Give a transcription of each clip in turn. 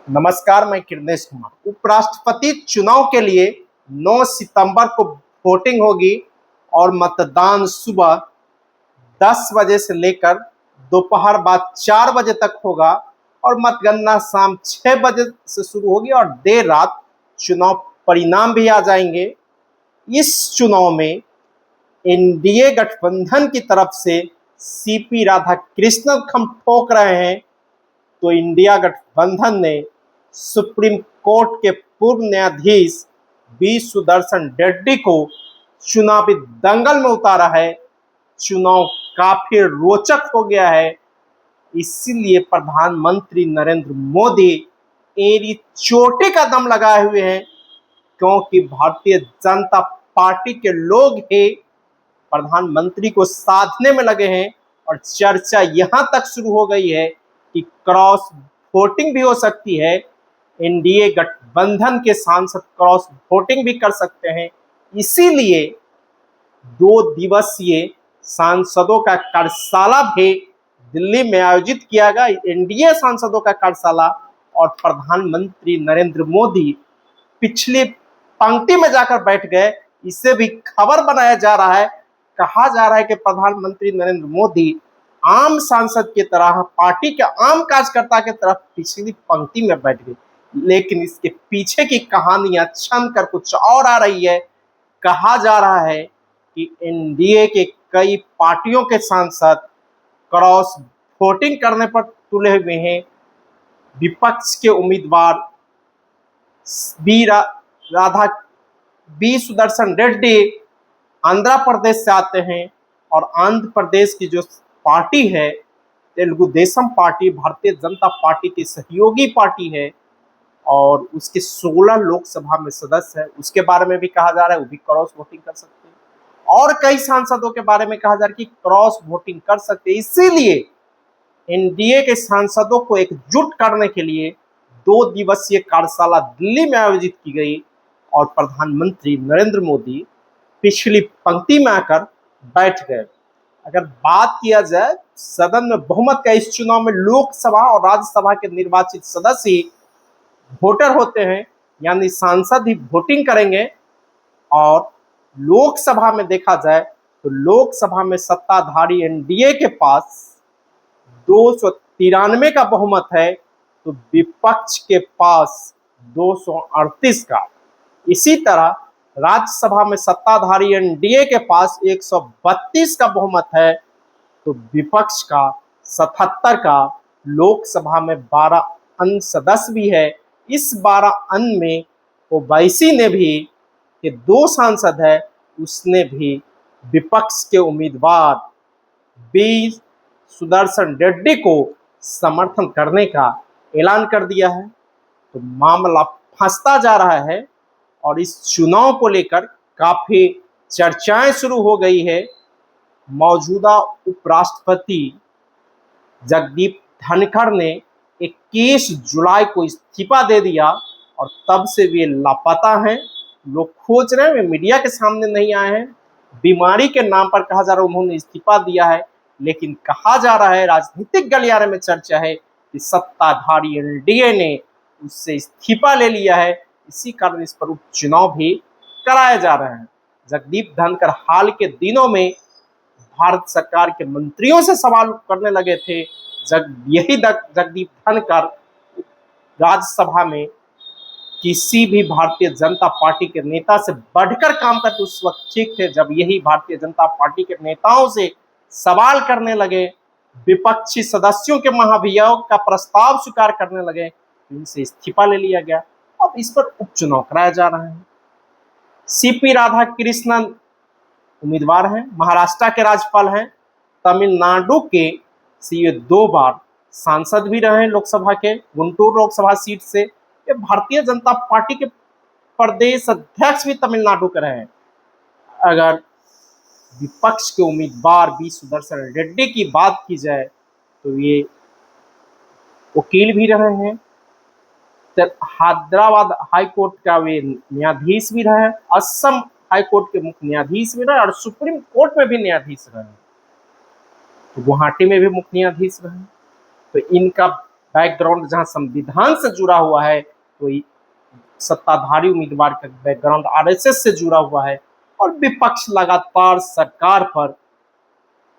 नमस्कार, मैं किरनेश कुमार। उपराष्ट्रपति चुनाव के लिए 9 सितंबर को वोटिंग होगी और मतदान सुबह 10 बजे से लेकर दोपहर बाद 4 बजे तक होगा और मतगणना शाम 6 बजे से शुरू होगी और देर रात चुनाव परिणाम भी आ जाएंगे। इस चुनाव में एनडीए गठबंधन की तरफ से सीपी राधाकृष्णन खम ठोक रहे हैं, तो इंडिया गठबंधन ने सुप्रीम कोर्ट के पूर्व न्यायाधीश बी सुदर्शन रेड्डी को चुनावी दंगल में उतारा है। चुनाव काफी रोचक हो गया है, इसीलिए प्रधानमंत्री नरेंद्र मोदी एड़ी चोटी का दम लगाए हुए हैं, क्योंकि भारतीय जनता पार्टी के लोग ही प्रधानमंत्री को साधने में लगे हैं और चर्चा यहां तक शुरू हो गई है कि क्रॉस वोटिंग भी हो सकती है। एनडीए गठबंधन के सांसद क्रॉस वोटिंग भी कर सकते हैं, इसीलिए 2 दिवसीय सांसदों का कार्यशाला भी दिल्ली में आयोजित किया गया। एनडीए सांसदों का कार्यशाला और प्रधानमंत्री नरेंद्र मोदी पिछली पंक्ति में जाकर बैठ गए, इसे भी खबर बनाया जा रहा है। कहा जा रहा है कि प्रधानमंत्री नरेंद्र मोदी आम सांसद की तरह पार्टी के आम कार्यकर्ता की तरफ पिछली पंक्ति में बैठ गए, लेकिन इसके पीछे की कहानियां छन कर कुछ और आ रही है। कहा जा रहा है कि एनडीए के कई पार्टियों के सांसद क्रॉस वोटिंग करने पर तुले हुए हैं। विपक्ष के उम्मीदवार बी सुदर्शन रेड्डी आंध्र प्रदेश से आते हैं और आंध्र प्रदेश की जो पार्टी है तेलुगु देशम पार्टी भारतीय जनता पार्टी की सहयोगी पार्टी है और उसके 16 लोकसभा में सदस्य है। उसके बारे में भी कहा जा रहा है वो भी क्रॉस वोटिंग कर सकते हैं और कई सांसदों के बारे में कहा जा रहा है कि क्रॉस वोटिंग कर सकते हैं। इसीलिए एनडीए के सांसदों को एकजुट करने के लिए 2 दिवसीय कार्यशाला दिल्ली में आयोजित की गई और प्रधानमंत्री नरेंद्र मोदी पिछली पंक्ति में आकर बैठ गए। अगर बात किया जाए सदन में बहुमत का, इस चुनाव में लोकसभा और राज्यसभा के निर्वाचित सदस्य ही वोटर होते हैं, यानी सांसद ही वोटिंग करेंगे। और लोकसभा में देखा जाए तो लोकसभा में सत्ताधारी एनडीए के पास 293 का बहुमत है, तो विपक्ष के पास 238 का। इसी तरह राज्यसभा में सत्ताधारी एनडीए के पास 132 का बहुमत है, तो विपक्ष का 77 का। लोकसभा में 12 अन्य सदस्य भी है। इस 12 अन्य में ओवैसी ने भी के 2 सांसद है, उसने भी विपक्ष के उम्मीदवार बी सुदर्शन रेड्डी को समर्थन करने का ऐलान कर दिया है। तो मामला फंसता जा रहा है और इस चुनाव को लेकर काफी चर्चाएं शुरू हो गई है। मौजूदा उपराष्ट्रपति जगदीप धनखड़ ने 21 जुलाई को इस्तीफा दे दिया और तब से वे लापता हैं। लोग खोज रहे हैं, वे मीडिया के सामने नहीं आए हैं। बीमारी के नाम पर कहा जा रहा है उन्होंने इस्तीफा दिया है, लेकिन कहा जा रहा है राजनीतिक गलियारे में चर्चा है कि सत्ताधारी एनडीए ने उससे इस्तीफा ले लिया है। इसी कारण इस पर उपचुनाव भी कराए जा रहे हैं। जगदीप धनखड़ हाल के दिनों में भारत सरकार के मंत्रियों से सवाल करने लगे थे। जगदीप धनखड़ राज्यसभा में किसी भी भारतीय जनता पार्टी के नेता से बढ़कर काम करते उस वक्त ठीक थे, जब यही भारतीय जनता पार्टी के नेताओं से सवाल करने लगे, विपक्षी सदस्यों के महाभियोग का प्रस्ताव स्वीकार करने लगे, इनसे इस्तीफा ले लिया गया। अब इस पर उपचुनाव कराया जा रहा है। सीपी राधाकृष्णन उम्मीदवार हैं, महाराष्ट्र के राज्यपाल हैं, तमिलनाडु के से ये 2 बार सांसद भी रहे लोकसभा के गुंटूर लोकसभा सीट से। ये भारतीय जनता पार्टी के प्रदेश अध्यक्ष भी तमिलनाडु के रहे हैं। अगर विपक्ष के उम्मीदवार बी सुदर्शन रेड्डी की बात की जाए तो ये वकील भी रहे हैं, हैदराबाद हाई कोर्ट का वे न्यायाधीश भी रहे, असम हाई कोर्ट के मुख्य न्यायाधीश भी रहे और सुप्रीम कोर्ट में भी न्यायाधीश रहे, तो गुवाहाटी में भी मुख्य न्यायाधीश रहे। तो इनका बैकग्राउंड जहां संविधान से जुड़ा हुआ है, तो सत्ताधारी उम्मीदवार का बैकग्राउंड आरएसएस से जुड़ा हुआ है। और विपक्ष लगातार सरकार पर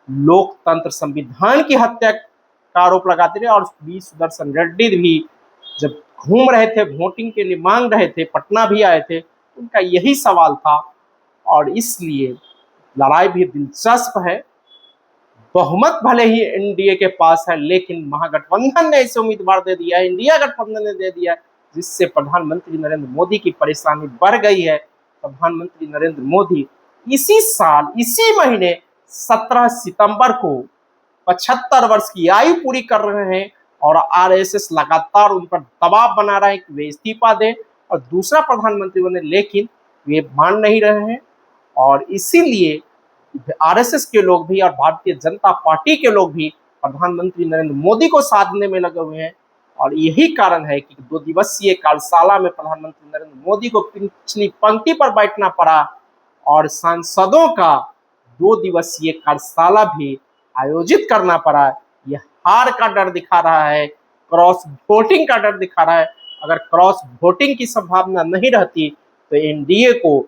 लोकतंत्र संविधान की हत्या का आरोप लगाते रहे। और वी सुदर्शन रेड्डी भी जब घूम रहे थे, वोटिंग के लिए मांग रहे थे, पटना भी आए थे, उनका यही सवाल था। और इसलिए लड़ाई भी दिलचस्प है। बहुमत भले ही एनडीए के पास है, लेकिन महागठबंधन ने ऐसे उम्मीदवार दे दिया है, इंडिया गठबंधन ने दे दिया है, जिससे प्रधानमंत्री नरेंद्र मोदी की परेशानी बढ़ गई है। प्रधानमंत्री नरेंद्र मोदी इसी साल, इसी महीने 17 सितंबर को 75 वर्ष की आयु पूरी कर रहे हैं। और आरएसएस लगातार उन पर दबाव बना रहा है कि वे इस्तीफा दें और दूसरा प्रधानमंत्री बने, लेकिन वे मान नहीं रहे हैं। और इसीलिए आरएसएस के लोग भी और भारतीय जनता पार्टी के लोग भी प्रधानमंत्री नरेंद्र मोदी को साधने में लगे हुए हैं। और यही कारण है कि 2 दिवसीय कार्यशाला में प्रधानमंत्री नरेंद्र मोदी को पिछली पंक्ति पर बैठना पड़ा और सांसदों का 2 दिवसीय कार्यशाला भी आयोजित करना पड़ा। यह हार का डर दिखा रहा है, क्रॉस वोटिंग का डर दिखा रहा है। अगर क्रॉस वोटिंग की संभावना नहीं रहती तो एनडीए को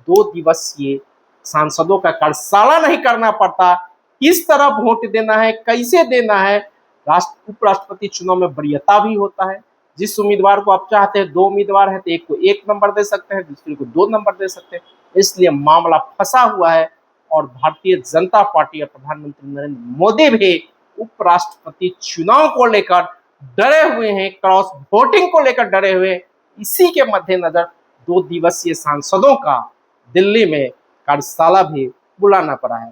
2 दिवसीय सांसदों का कार्यशाला नहीं करना पड़ता। किस तरह वोट देना है, कैसे देना है, उपराष्ट्रपति चुनाव में वरीयता भी होता है। जिस उम्मीदवार को आप चाहते हैं, 2 उम्मीदवार है तो एक को 1 नंबर दे सकते हैं, दूसरे को 2 नंबर दे सकते हैं। इसलिए मामला फंसा हुआ है। और भारतीय जनता पार्टी और प्रधानमंत्री नरेंद्र मोदी भी उपराष्ट्रपति चुनाव को लेकर डरे हुए हैं, क्रॉस वोटिंग को लेकर डरे हुए हैं। इसी के मद्देनजर 2 दिवसीय सांसदों का दिल्ली में कार्यशाला भी बुलाना पड़ा है।